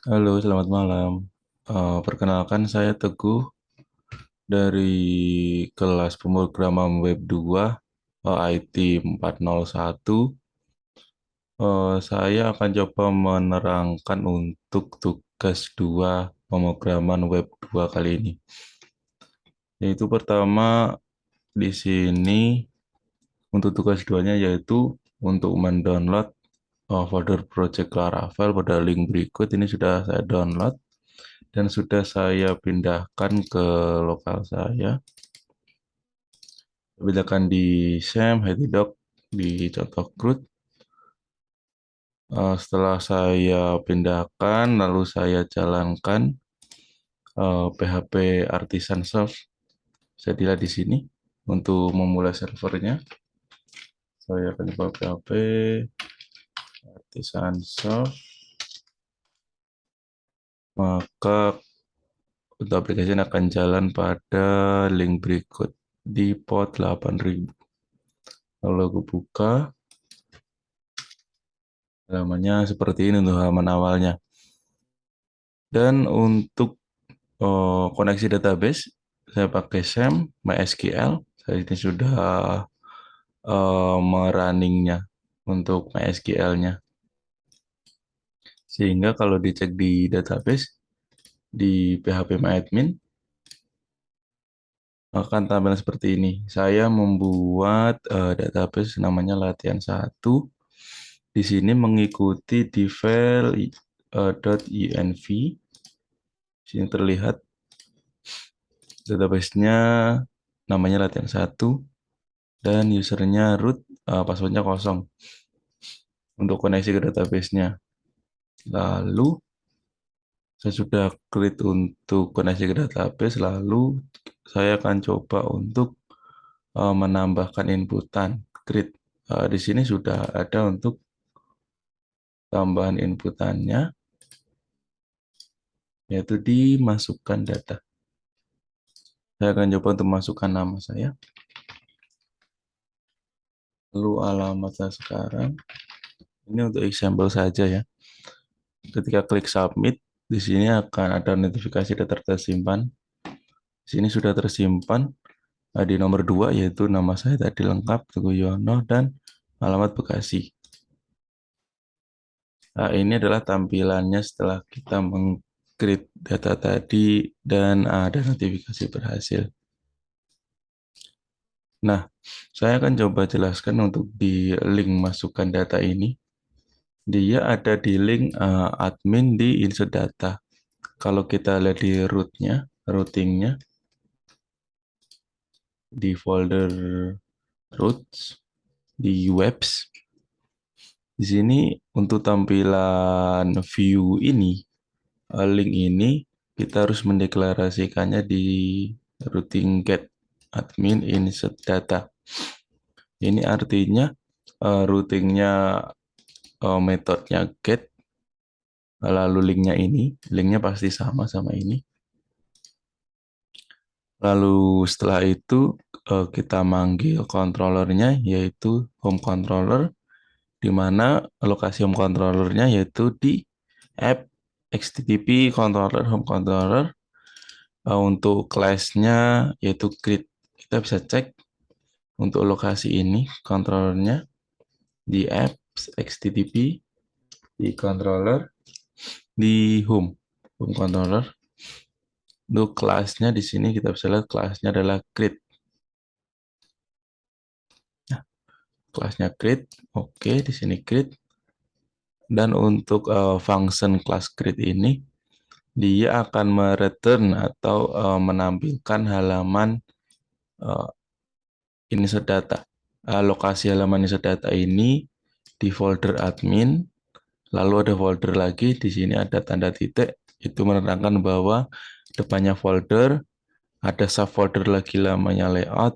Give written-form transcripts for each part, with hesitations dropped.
Halo, selamat malam. Perkenalkan saya Teguh dari kelas pemrograman Web 2 IT 401. Saya akan coba menerangkan untuk tugas 2 pemrograman Web 2 kali ini. Yaitu pertama di sini untuk tugas 2-nya yaitu untuk mendownload folder project Laravel pada link berikut. Ini sudah saya download dan sudah saya pindahkan ke lokal saya. Pindahkan di SAM, Hedidoc, di contoh CRUD. Setelah saya pindahkan, lalu saya jalankan PHP Artisan Serve. Saya dilihat di sini untuk memulai servernya. Saya akan coba PHP Artisan Serve. Maka untuk aplikasi akan jalan pada link berikut di port 8000. Lalu aku buka, halamannya seperti ini untuk halaman awalnya. Dan untuk koneksi database, saya pakai SAM, MySQL. Saya ini sudah merunningnya untuk MySQL-nya. Sehingga kalau dicek di database, di phpMyAdmin, akan tampilan seperti ini. Saya membuat database namanya latihan 1. Di sini mengikuti di file .env. Di sini terlihat database-nya namanya latihan 1 dan usernya root, passwordnya kosong untuk koneksi ke database-nya. Lalu saya sudah create untuk koneksi ke database, lalu saya akan coba untuk menambahkan inputan create. Di sini sudah ada untuk tambahan inputannya, yaitu dimasukkan data. Saya akan coba untuk masukkan nama saya, lalu alamat saya sekarang. Ini untuk example saja ya. Ketika klik submit, di sini akan ada notifikasi data tersimpan. Di sini sudah tersimpan di nomor 2, yaitu nama saya tadi lengkap, Teguh Yono, dan alamat Bekasi. Ini adalah tampilannya setelah kita meng-create data tadi dan ada notifikasi berhasil. Nah, saya akan coba jelaskan untuk di link masukkan data ini. Dia ada di link admin di insert data. Kalau kita lihat di routingnya, di folder routes, di webs, di sini untuk tampilan view ini, link ini, kita harus mendeklarasikannya di routing get admin insert data. Ini artinya routingnya metodenya get, lalu linknya pasti sama ini. Lalu setelah itu kita manggil controllernya, yaitu home controller, di mana lokasi home controllernya yaitu di app http controller home controller. Untuk class-nya yaitu grid. Kita bisa cek untuk lokasi ini controllernya di apps http, di controller, di home controller. Untuk kelasnya di sini kita bisa lihat kelasnya adalah grid. Nah, kelasnya grid, oke, di sini grid. Dan untuk function class grid ini, dia akan mereturn atau menampilkan halaman insert data. Lokasi halaman insert data ini di folder admin, lalu ada folder lagi, di sini ada tanda titik, itu menerangkan bahwa depannya folder, ada subfolder lagi namanya layout,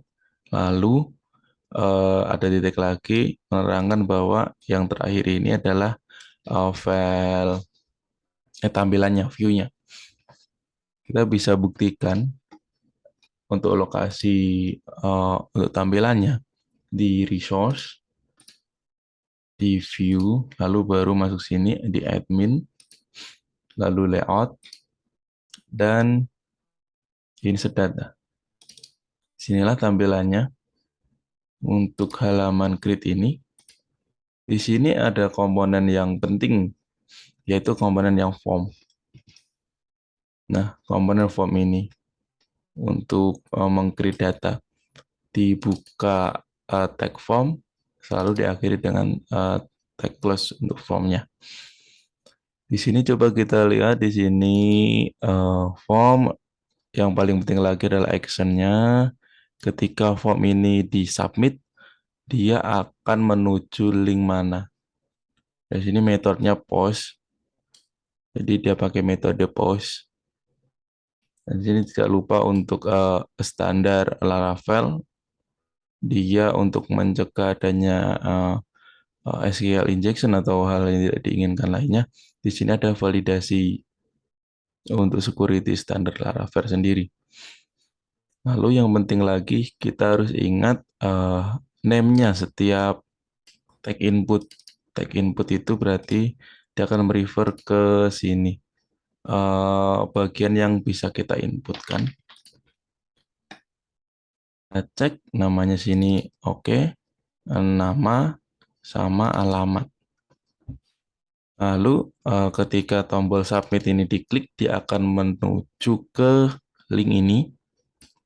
lalu ada titik lagi menerangkan bahwa yang terakhir ini adalah file tampilannya, view-nya. Kita bisa buktikan untuk lokasi untuk tampilannya di resource, di view, lalu baru masuk sini di admin, lalu layout, dan insert data. Sinilah tampilannya untuk halaman create ini. Di sini ada komponen yang penting, yaitu komponen yang form. Nah, komponen form ini untuk meng-create data. Dibuka tag form, selalu diakhiri dengan tag plus untuk formnya. Di sini coba kita lihat di sini form yang paling penting lagi adalah actionnya. Ketika form ini disubmit, dia akan menuju link mana. Di sini metodenya post, jadi dia pakai metode post. Dan di sini tidak lupa untuk standar Laravel, dia untuk mencegah adanya SQL injection atau hal yang tidak diinginkan lainnya. Di sini ada validasi untuk security standar Laravel sendiri. Lalu yang penting lagi kita harus ingat name-nya setiap tag input. Tag input itu berarti dia akan merefer ke sini. Bagian yang bisa kita inputkan. Kita cek namanya sini oke. Nama sama alamat. Lalu ketika tombol submit ini diklik, dia akan menuju ke link ini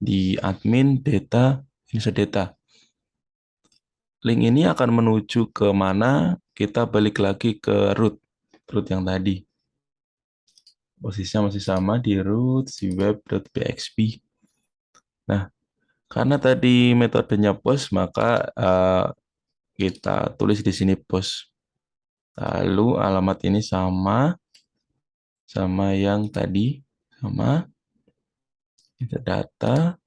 di admin data insert data. Link ini akan menuju ke mana, kita balik lagi ke root yang tadi. Posisinya masih sama di root si web.php. Nah, karena tadi metodenya post, maka kita tulis di sini post. Lalu alamat ini sama yang tadi, sama data.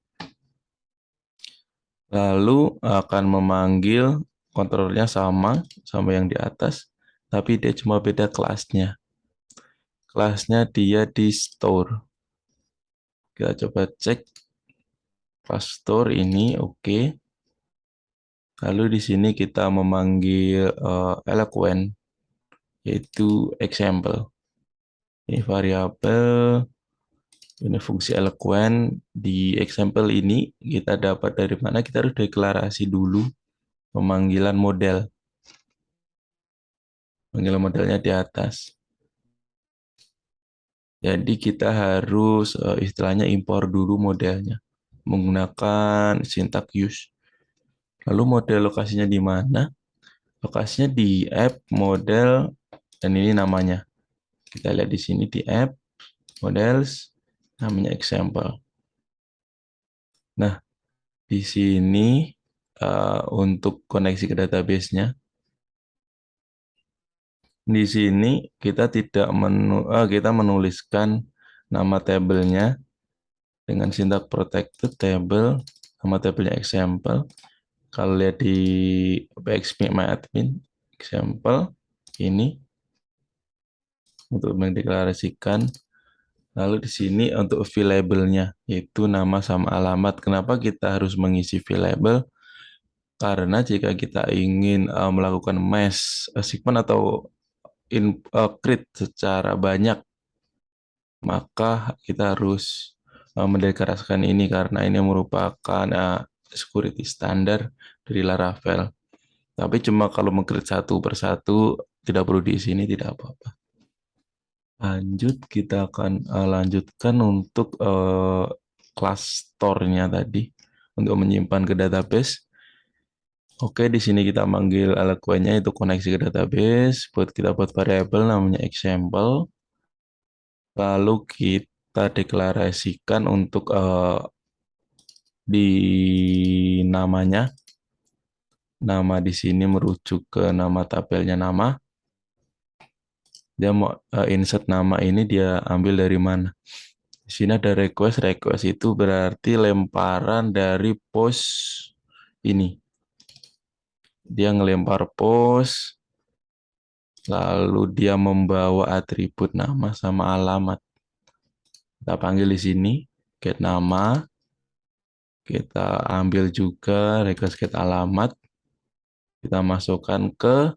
Lalu akan memanggil kontrolnya sama yang di atas, tapi dia cuma beda kelasnya. Kelasnya dia di store. Kita coba cek kelas store ini oke. Lalu di sini kita memanggil eloquent, yaitu example. Ini variabel, ini fungsi eloquent. Di example ini kita dapat dari mana, kita harus deklarasi dulu pemanggilan model. Panggilan modelnya di atas. Jadi kita harus istilahnya impor dulu modelnya menggunakan syntax use. Lalu model lokasinya di mana? Lokasinya di app model dan ini namanya. Kita lihat di sini di app models namanya example. Nah, di sini untuk koneksi ke database-nya, di sini kita tidak kita menuliskan nama tabelnya dengan syntax protected table, nama tabelnya example. Kalau lihat di PHP MyAdmin example ini untuk mendeklarasikan. Lalu di sini untuk fill-labelnya, yaitu nama sama alamat. Kenapa kita harus mengisi fill-label? Karena jika kita ingin melakukan mass segment atau create secara banyak, maka kita harus mendeklarasikan ini karena ini merupakan security standar dari Laravel. Tapi cuma kalau meng-create satu persatu, tidak perlu di sini, tidak apa-apa. Lanjut, kita akan lanjutkan untuk kelas store-nya tadi untuk menyimpan ke database. Oke, di sini kita manggil eloquent-nya itu koneksi ke database. Kita buat variabel namanya example. Lalu kita deklarasikan untuk di namanya. Nama di sini merujuk ke nama tabelnya nama. Dia mau insert nama ini dia ambil dari mana? Di sini ada request. Request itu berarti lemparan dari post ini. Dia ngelempar post, lalu dia membawa atribut nama sama alamat. Kita panggil di sini get nama. Kita ambil juga request get alamat. Kita masukkan ke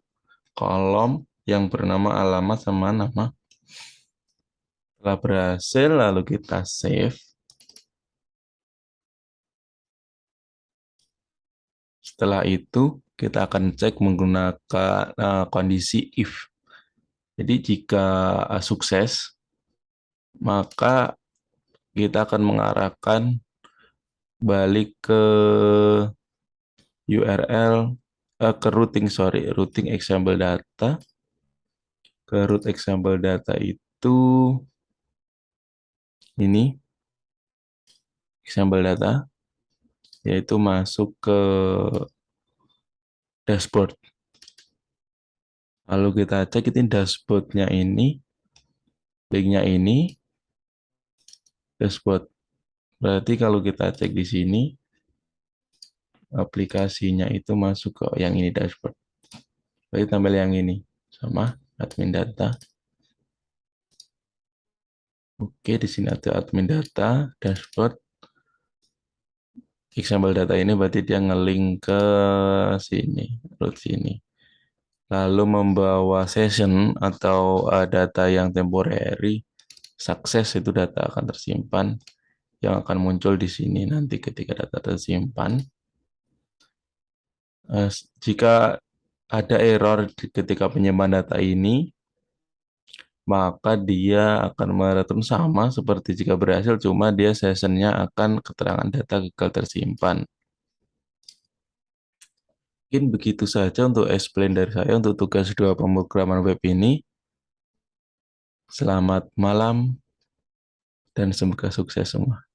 kolom yang bernama alamat sama nama. Setelah berhasil, lalu kita save. Setelah itu, kita akan cek menggunakan kondisi if. Jadi jika sukses, maka kita akan mengarahkan balik ke URL, ke routing example data. Ke root example data itu ini example data, yaitu masuk ke dashboard. Lalu kita cek ini dashboardnya ini, linknya ini, dashboard. Berarti kalau kita cek di sini, aplikasinya itu masuk ke yang ini dashboard. Berarti tampil yang ini, sama admin data. Oke, di sini ada admin data, dashboard. Example data ini berarti dia nge-link ke sini, root sini. Lalu membawa session atau data yang temporary, sukses itu data akan tersimpan yang akan muncul di sini nanti ketika data tersimpan. Jika ada error ketika penyimpanan data ini, maka dia akan mereturn sama seperti jika berhasil, cuma dia sessionnya akan keterangan data gagal tersimpan. Mungkin begitu saja untuk explain dari saya untuk tugas 2 pemrograman web ini. Selamat malam dan semoga sukses semua.